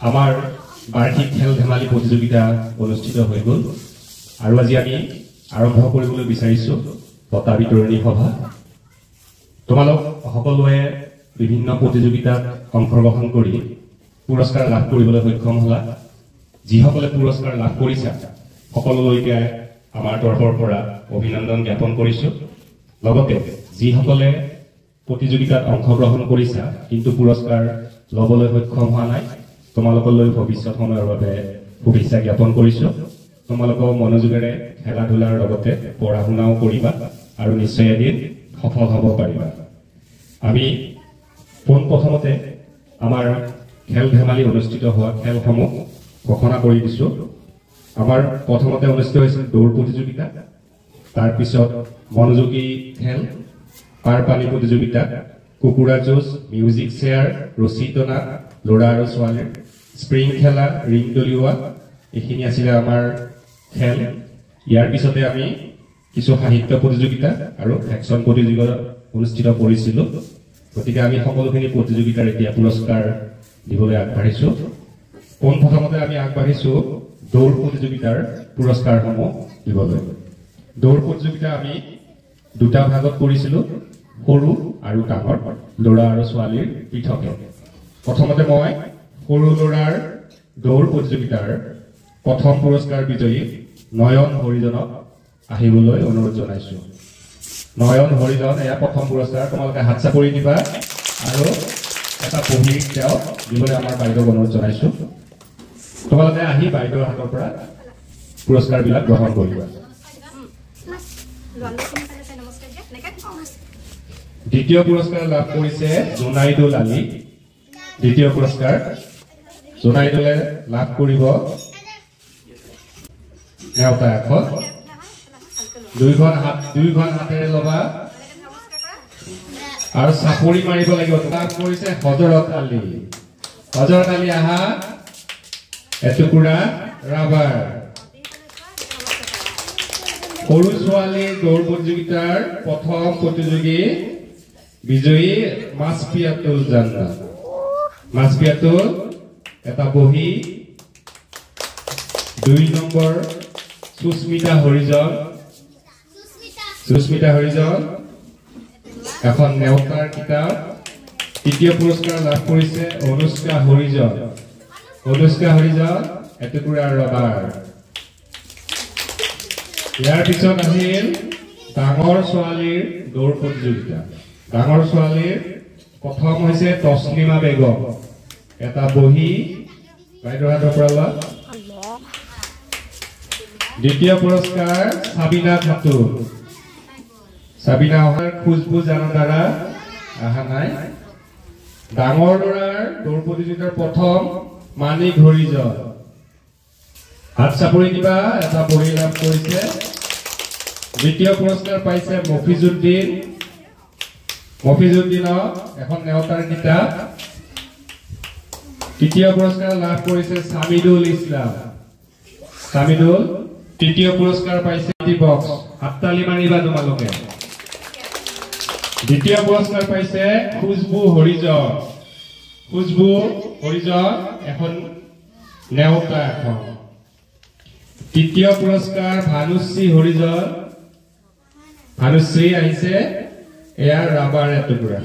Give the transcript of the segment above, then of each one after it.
আমাৰ বাৰ্ষিক খেল ধেমালি প্ৰতিযোগিতা অনুষ্ঠিত হৈ গ'ল আৰু আজি আমি আৰম্ভ কৰিবলৈ বিচাৰিছো বঁটা বিতৰণী সভা। তোমালোক সকলোৱে বিভিন্ন প্ৰতিযোগিতাত অংশগ্ৰহণ কৰি পুৰস্কাৰ লাভ কৰিবলৈ সক্ষম হ'লা। যিসকলে পুৰস্কাৰ লাভ কৰিছা সকলোলৈকে আমাৰ তৰফৰ পৰা অভিনন্দন জ্ঞাপন কৰিছো। লগতে যিসকলে প্ৰতিযোগিতাত অংশগ্ৰহণ কৰিছা কিন্তু পুৰস্কাৰ ল'বলৈ সক্ষম হোৱা নাই তোমালোকলৈ ভৱিষ্যত সময়ৰ বাবে শুভেচ্ছা জ্ঞাপন কৰিছো। তোমালোকৰ মনোযোগেৰে খেলা ধূলাৰ লগতে পঢ়া শুনাও কৰিবা আৰু নিশ্চয় এদিন সফল হ'ব পাৰিবা। আমি পোনপ্ৰথমতে আমাৰ খেল ধেমালি অনুষ্ঠিত হোৱা খেলসমূহ ঘোষণা কৰি দিছো। আমাৰ প্ৰথমতে অনুষ্ঠিত হৈছিল দৌৰ প্ৰতিযোগিতা, তাৰপিছত মনোযোগী খেল, পাৰ পানী প্ৰতিযোগিতা, কুকুৰা যুঁজ, মিউজিক চেয়াৰ, ৰছী টনা, ল'ৰা আৰু ছোৱালীৰ, স্প্ৰিং খেলা, ৰিং দলিওৱা, এইখিনি আছিলে আমাৰ খেল। ইয়াৰ পিছতে আমি কিছু সাহিত্য প্ৰতিযোগিতা আৰু একশ্যন প্ৰতিযোগিতা অনুষ্ঠিত কৰিছিলো। গতিকে আমি সকলোখিনি প্ৰতিযোগিতাৰ এতিয়া পুৰস্কাৰ দিবলৈ আগবাঢ়িছো। পোনপ্ৰথমতে আমি আগবাঢ়িছো দৌৰ প্ৰতিযোগিতাৰ পুৰস্কাৰসমূহ দিবলৈ। দৌৰ প্ৰতিযোগিতা আমি দুটা ভাগত কৰিছিলো, সৰু আৰু ডাঙৰ, ল'ৰা আৰু ছোৱালীৰ পৃথকে। প্ৰথমতে মই সৰু ল'ৰাৰ দৌৰ প্ৰতিযোগিতাৰ প্ৰথম পুৰস্কাৰ বিজয়ী নয়ন হৰিজনক আহিবলৈ অনুৰোধ জনাইছো। নয়ন হৰিজন, এয়া প্ৰথম পুৰস্কাৰ। তোমালোকে হাত চাপৰি দিবা আৰু এটা বহি তেওঁক দিবলৈ আমাৰ বাইদেউক অনুৰোধ জনাইছো। তোমালোকে আহি বাইদেউৰ হাতৰ পৰা পুৰস্কাৰবিলাক গ্ৰহণ কৰিবা। দ্বিতীয় পুৰস্কাৰ লাভ কৰিছে জোনাইদুল আলী। দ্বিতীয় পুৰস্কাৰ জোনাইদুলে লাভ কৰিব নেওতা এখন। দুইখন হাতেৰে ল'বা আৰু চাপৰি মাৰিব লাগিব। লাভ কৰিছে হজৰত আলী। হজৰত আলী আহা, এটুকুৰা ৰাবাৰ। সৰু ছোৱালীৰ দৌৰ প্ৰতিযোগিতাৰ প্ৰথম প্ৰতিযোগী বিজয়ী মাছপিয়াতুল জান্নাত। মাছপিয়াতুল এটা বহি। 2 নম্বৰ সুস্মিতা হৰিজন। সুস্মিতা হৰিজন এখন নেওতাৰ কিতাপ। তৃতীয় পুৰস্কাৰ লাভ কৰিছে অনুষ্কা হৰিজন। অনুষ্কা হৰিজন এটুকুৰা ৰবাৰ। ইয়াৰ পিছত আহিল ডাঙৰ ছোৱালীৰ দৌৰ প্ৰতিযোগিতা। ডাঙৰ ছোৱালীৰ প্ৰথম হৈছে তছলিমা বেগম। এটা বহি, বাইদেউৰ হাতৰ পৰা লোৱা। দ্বিতীয় পুৰস্কাৰ সাবিনা খাতুন। সাবিনা অহাৰ খুশবু জানাদাৰা অহা নাই। ডাঙৰ ল'ৰাৰ দৌৰ প্ৰতিযোগিতাৰ প্ৰথম মানিক হৰিজন। হাত চাপৰি দিবা, এটা বহি লাভ কৰিছে। দ্বিতীয় পুৰস্কাৰ পাইছে মফিজুদ্দিন। মফিজুদ্দিনক এখন নেওতাৰ কিতাপ। তৃতীয় পুৰস্কাৰ লাভ কৰিছে সামিদুল ইছলাম। সামিদুল। তৃতীয় পুৰস্কাৰ পাইছে বক্স। হাততালি মাৰিবা তোমালোকে। দ্বিতীয় পুৰস্কাৰ পাইছে খুশবু হৰিজন। খুশবু হৰিজন এখন নেওতা এখন। তৃতীয় পুৰস্কাৰ ভানুশ্ৰী হৰিজন। ভানুশ্ৰী আহিছে, এয়া ৰাবাৰ এটুকুৰা।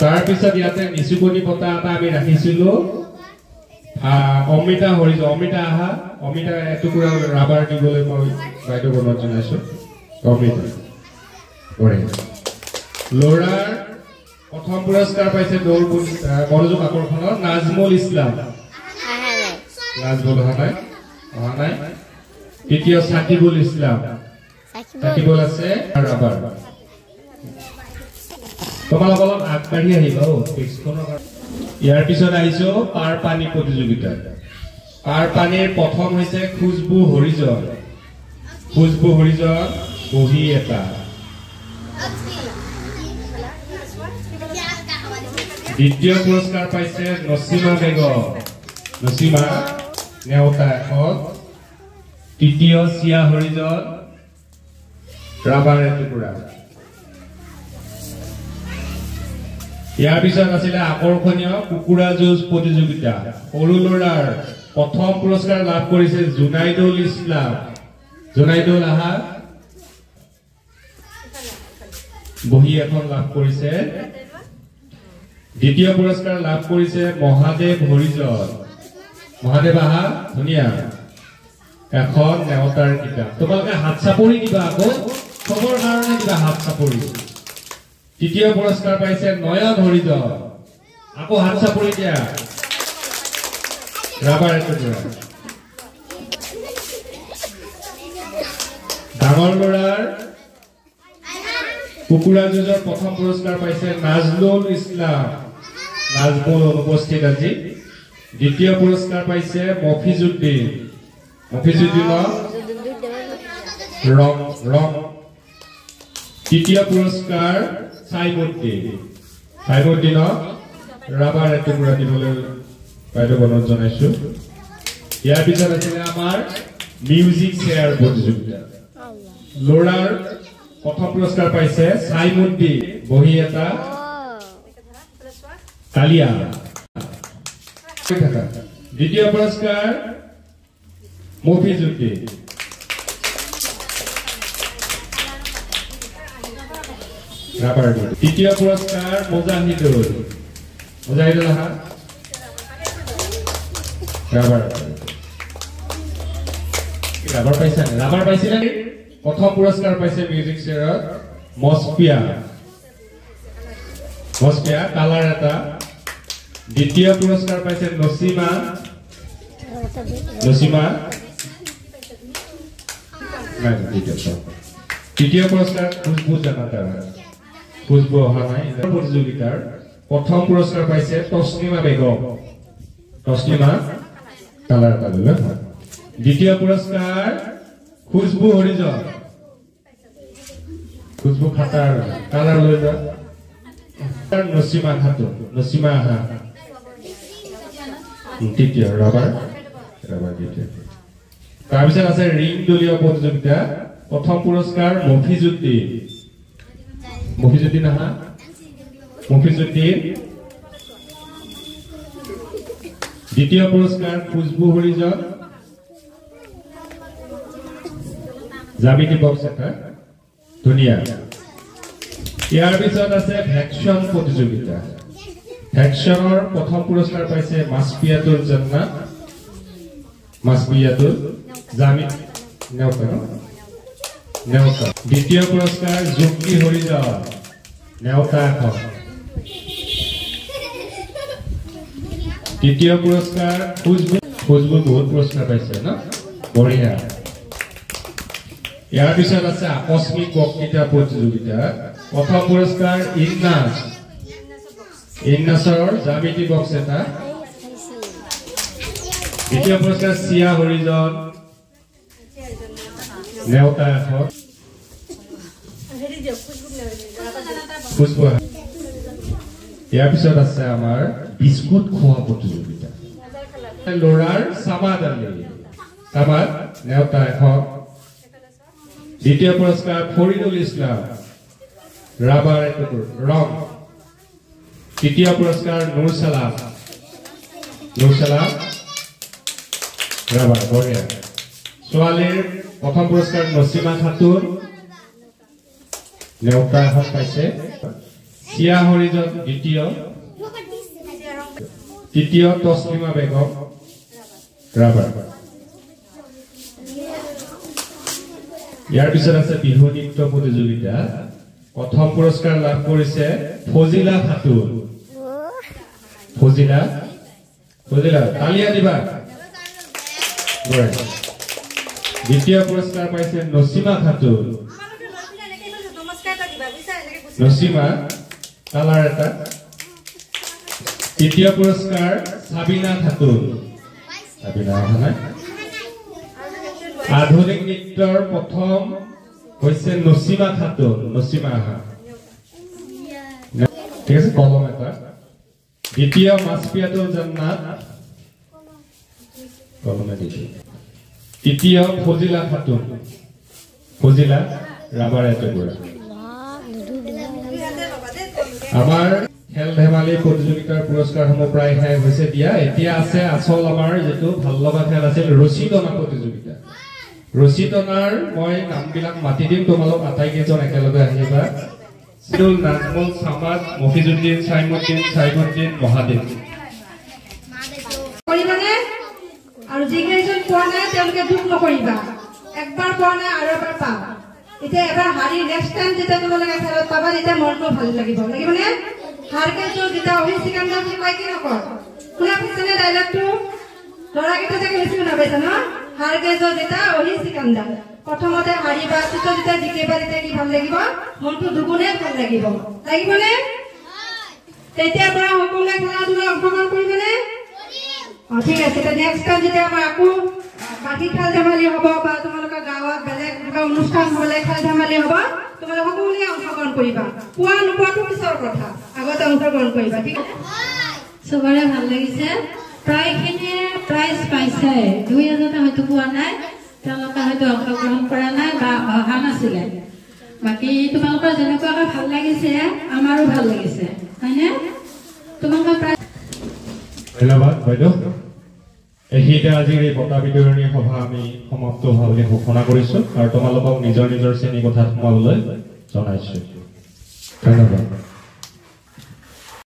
তাৰপিছত ইয়াতে নিচুকনি বঁটা এটা আমি ৰাখিছিলো অমিতা হৰিজন। অমিতা আহা। অমিতা এটুকুৰা ৰাবাৰ দিবলৈ মই বাইদেউক অনুৰোধ জনাইছো। অমিতা। ল'ৰাৰ প্ৰথম পুৰস্কাৰ পাইছে দৌৰ মনোযোগ আকৰ্ষণৰ নাজমুল ইছলাম। নাজমুল অহা নাই। তৃতীয় সাকিবুল ইছলাম। সাকিবুল আছে ৰাবাৰ। তোমালোক অলপ আগবাঢ়ি আহিবা। ইয়াৰ পিছত আহিছো পাৰ পানী প্ৰতিযোগিতা। পাৰ পানীৰ প্ৰথম হৈছে খুশবু হৰিজন। খুশবু হৰিজন বহি এটা। দ্বিতীয় পুৰস্কাৰ পাইছে নচিমা বেগম। নচিমা নেওতা এখন। তৃতীয় চিয়া হৰিজন ৰাবাৰ এটুকুৰা। ইয়াৰ পিছত আছিলে আকৰ্ষণীয় কুকুৰা যুঁজ প্ৰতিযোগিতা সৰু ল'ৰাৰ প্ৰথম পুৰস্কাৰ লাভ কৰিছে জুনাইদুল ইছলাম জুনাইদুল আহা বহি এখন লাভ কৰিছে দ্বিতীয় পুৰস্কাৰ লাভ কৰিছে মহাদেৱ হৰিজন মহাদেৱ আহা ধুনীয়া এখন নেওতাৰ কিতাপ তোমালোকে হাত চাপৰি দিবা আকৌ খবৰ কাৰণে দিবা হাত চাপৰি তৃতীয় পুৰস্কাৰ পাইছে নয়ন হৰিজন আকৌ হাত চাপৰি দিয়া ৰাবাৰ এটুকুৰা ডাঙৰ ল'ৰাৰ কুকুৰা যুঁজৰ প্ৰথম পুৰস্কাৰ পাইছে নাজলুল ইছলাম নাজমুল অনুপস্থিত আজি দ্বিতীয় পুৰস্কাৰ পাইছে মফিজুদ্দিন ৰং ৰং তৃতীয় পুৰস্কাৰ চাইমুদ্দিনক ৰাবাৰ এটুকুৰা দিবলৈ বাইদেউ অনুৰোধ জনাইছো ইয়াৰ পিছত আছিলে আমাৰ মিউজিক চেয়াৰ প্ৰতিযোগিতা ল'ৰাৰ প্ৰথম পুৰস্কাৰ পাইছে চাইমুদ্দিন বহি এটা কালিয়া দ্বিতীয় পুৰস্কাৰ মফিজুদ্দিন তৃতীয় পুৰস্কাৰ মুজাহিদুল আহা ৰাবাৰ পাইছে ৰাবাৰ পাইছিলে প্ৰথম পুৰস্কাৰ পাইছে মিউজিক চেয়াৰত মস্পিয়া কালাৰ এটা দ্বিতীয় পুৰস্কাৰ পাইছে নচিমা তৃতীয় পুৰস্কাৰ খুশবু অহা নাই প্ৰতিযোগিতাৰ প্ৰথম পুৰস্কাৰ পাইছে তছলিমা বেগম কালাৰ এটা দিলে দ্বিতীয় পুৰস্কাৰ খুশবু হৰিজন খুশবু খাতাৰ কালাৰ লৈ যোৱা নচিমা আহা তৃতীয় ৰাবাৰ দ্বিতীয় তাৰপিছত আছে ৰিং দলীয় প্ৰতিযোগিতা প্ৰথম পুৰস্কাৰ মফিজুদ্দিন আহা দ্বিতীয় পুৰস্কাৰ খুশবু হৰিজন জামিতি বক্স এটা ধুনীয়া ইয়াৰ পিছত আছে ভেকচন প্ৰতিযোগিতা ভেকচনৰ প্ৰথম পুৰস্কাৰ পাইছে মাছপিয়াতুল জামিত নেওতা দ্বিতীয় পুৰস্কাৰ জুমকি হৰিজন নেওতা এখন তৃতীয় পুৰস্কাৰ খুশবু বহুত পুৰস্কাৰ পাইছে ন বঢ়িয়া ইয়াৰ পিছত আছে আকস্মিক বক্তৃতা প্ৰতিযোগিতা প্ৰথম পুৰস্কাৰ ইন্নাছৰ জামিতি বক্স এটা দ্বিতীয় পুৰস্কাৰ চিয়া হৰিজন নেওতা এখন ইয়াৰ পিছত আছে আমাৰ বিস্কুট খোৱা প্ৰতিযোগিতা ল'ৰাৰ চামাদ নেওতা এখন দ্বিতীয় পুৰস্কাৰ ফৰিদুল ইছলাম ৰাবাৰ ৰং তৃতীয় পুৰস্কাৰ নুৰ সালাম ৰাবাৰ বঢ়িয়া ছোৱালীৰ প্ৰথম পুৰস্কাৰ নচিমা খাতুন নেওতা এখন পাইছে চিয়া হৰিজন তৃতীয় তছলিমা বেগম ৰাবাৰ ইয়াৰ পিছত আছে বিহু নৃত্য প্ৰতিযোগিতা প্ৰথম পুৰস্কাৰ লাভ কৰিছে ফজিলা খাতুন তালিয়া দিবা দ্বিতীয় পুৰস্কাৰ পাইছে নচিমা খাতুন কালাৰ এটা তৃতীয় পুৰস্কাৰ সাবিনা খাতুন অহা নাই আধুনিক নৃত্যৰ প্ৰথম হৈছে নচিমা আহা ঠিক আছে কলম এটা দ্বিতীয় মাছপিয়াতুল জান্নাত কলমে তৃতীয় ফজিলা খাতুন ৰাবাৰ এটুকুৰা আমাৰ খেল ধেমালি প্ৰতিযোগিতাৰ পুৰস্কাৰসমূহ প্ৰায় শেষ হৈছে দিয়া এতিয়া আছে আসল আমাৰ যেটো ভাল লগা খেল আছিল ৰছী টনা প্ৰতিযোগিতা ৰছী টনাৰ মই নামবিলাক মাতি দিম তোমালোক আটাইকেইজন একেলগে আহিবা সিদুল নাজমুল সামাদ মফিজুদ্দিন সাইমুদ্দিন মহাদেৱ কৰিবানে আৰু যিকেইজন কোৱা নাই তেওঁলোকে দুখ নকৰিবা একবাৰ কোৱা নাই আৰু এবাৰ পাবা এতিয়া এবাৰ হাৰি নেক্সট টাইম যেতিয়া তোমালোকে খেলত পাবা তেতিয়া মনটো ভাল লাগিব লাগিবনে হাৰকেটো যেতিয়া অহিত সিকান্দাৰ বুলি কয় কি নকৰ শুনা পাইছেনে ডাইলগটো ল'ৰাকেইটা চাগে বেছি শুনা পাইছা ন হাৰকেটো যেতিয়া অহিত সিকান্দাৰ প্ৰথমতে হাৰিবা পিছত যেতিয়া জিকিবা তেতিয়া কি ভাল লাগিব মনটো দুগুণে ভাল লাগিব লাগিবনে তেতিয়াৰ পৰা সকলোৱে খেলা ধূলা অংশগ্ৰহণ কৰিবনে ঠিক আছে তো নেক্সট টাইম যেতিয়া আমাৰ আকৌ বাকি খেল ধেমালি হ'ব বা তোমালোকৰ গাঁৱত বেলেগ কিবা অনুষ্ঠান হ'লে খেল ধেমালি হ'ব তোমালোক সকলোৱে অংশগ্ৰহণ কৰিবা পোৱা নোপোৱাটো পিছৰ কথা আগতে অংশগ্ৰহণ কৰিবা ঠিক আছে সবৰে ভাল লাগিছে প্ৰায়খিনিয়ে প্ৰাইজ পাইছে দুই এজনে হয়তো পোৱা নাই তেওঁলোকে হয়তো অংশগ্ৰহণ কৰা নাই বা অহা নাছিলে বাকী তোমালোকৰ যেনেকুৱাকৈ ভাল লাগিছে আমাৰো ভাল লাগিছে হয়নে তোমালোকৰ ধন্যবাদ বাইদেউ এইখিনিতে আজিৰ এই বঁটা বিতৰণী সভা আমি সমাপ্ত হোৱা বুলি ঘোষণা কৰিছো আৰু তোমালোকক নিজৰ শ্ৰেণী কোঠাত সোমাবলৈ জনাইছো ধন্যবাদ